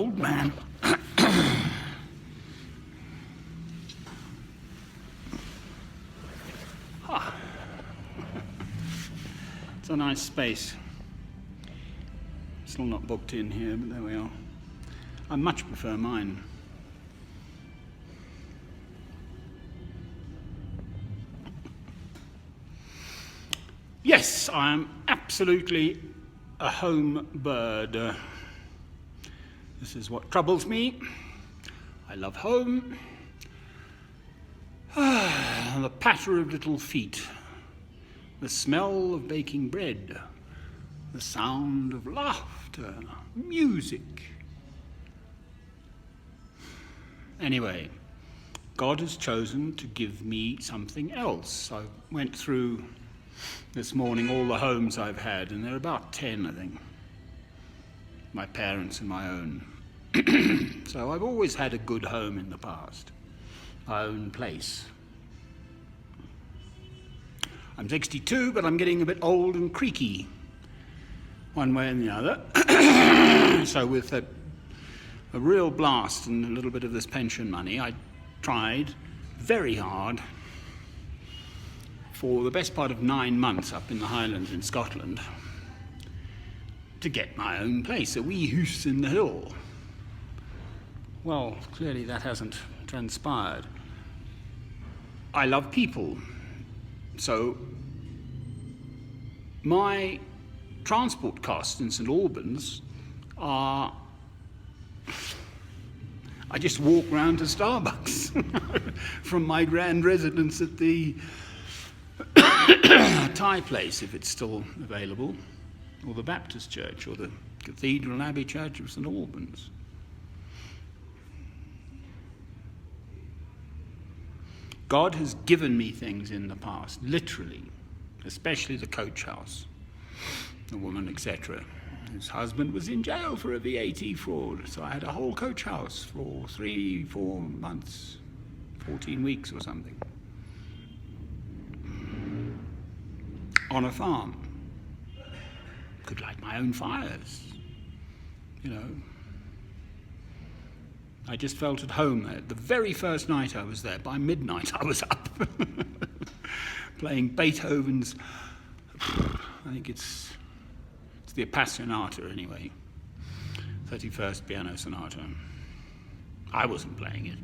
old man. It's a nice space. Still not booked in here, but there we are. I much prefer mine. Yes, I am absolutely a home bird. This is what troubles me. I love home. The patter of little feet, the smell of baking bread, the sound of laughter, music. Anyway, God has chosen to give me something else. I went through this morning all the homes I've had, and there are about 10, I think. My parents and my own. So I've always had a good home in the past. My own place. I'm 62, but I'm getting a bit old and creaky, one way and the other. So with a real blast and a little bit of this pension money, I tried very hard for the best part of 9 months up in the Highlands in Scotland to get my own place, a wee house in the hill. Well, clearly that hasn't transpired. I love people, so my transport costs in St Albans are... I just walk round to Starbucks from my grand residence at the Thai place, if it's still available, or the Baptist Church, or the Cathedral Abbey Church of St Albans. God has given me things in the past, literally, especially the coach house, the woman, etc. His husband was in jail for a VAT fraud, so I had a whole coach house for 3-4 months, 14 weeks or something, on a farm. Could light my own fires, you know. I just felt at home there. The very first night I was there, by midnight I was up playing Beethoven's, I think it's the Appassionata anyway, 31st Piano Sonata. I wasn't playing it,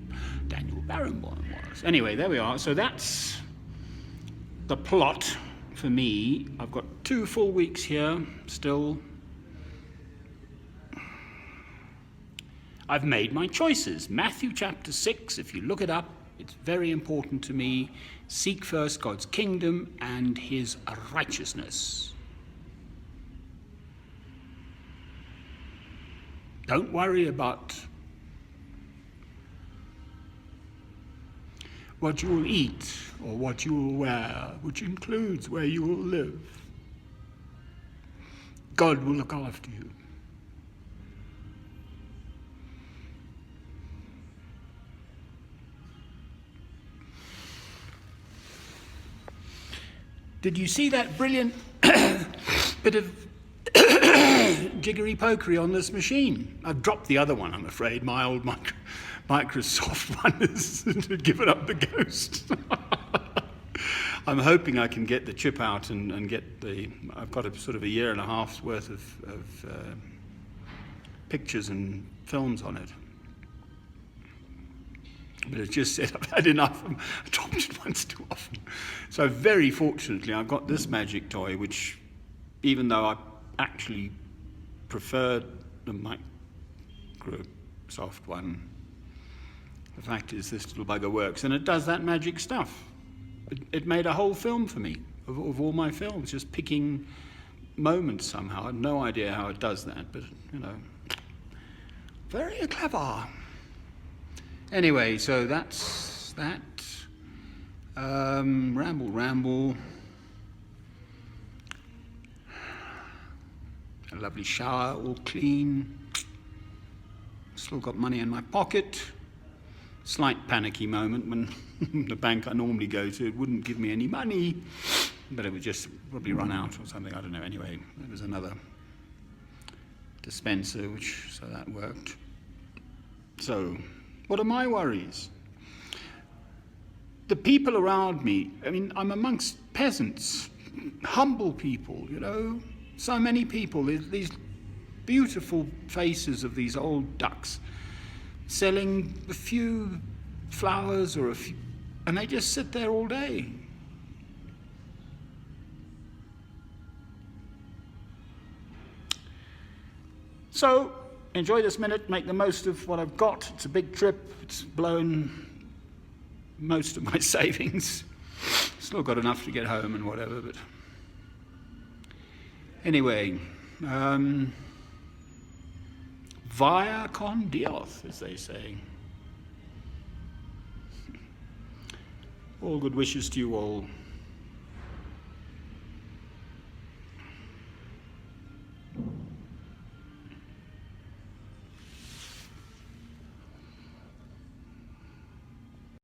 Daniel Barenboim was. Anyway, there we are. So that's the plot for me. I've got 2 full weeks here still. I've made my choices. Matthew chapter 6, if you look it up, it's very important to me. Seek first God's kingdom and his righteousness. Don't worry about what you will eat or what you will wear, which includes where you will live. God will look after you. Did you see that brilliant bit of jiggery-pokery on this machine? I've dropped the other one, I'm afraid. My old Microsoft one has given up the ghost. I'm hoping I can get the chip out and get the... I've got a sort of a 1.5 years worth of pictures and films on it. But it's just said I've had enough. I dropped it once too often. So very fortunately, I've got this magic toy, which, even though I actually preferred the Microsoft one, the fact is this little bugger works, and it does that magic stuff. It made a whole film for me, of all my films, just picking moments somehow. I have no idea how it does that, but, you know, very clever. Anyway, so that's that. Ramble. A lovely shower, all clean. Still got money in my pocket. Slight panicky moment when the bank I normally go to wouldn't give me any money, but it would just probably run out or something, I don't know. Anyway, there was another dispenser, so that worked. So, what are my worries? The people around me, I mean, I'm amongst peasants, humble people, you know, so many people, these beautiful faces of these old ducks, selling a few flowers or a few, and they just sit there all day. So, enjoy this minute, make the most of what I've got. It's a big trip, it's blown most of my savings. Still got enough to get home and whatever, but anyway, vaya con Dios, as they say. All good wishes to you all.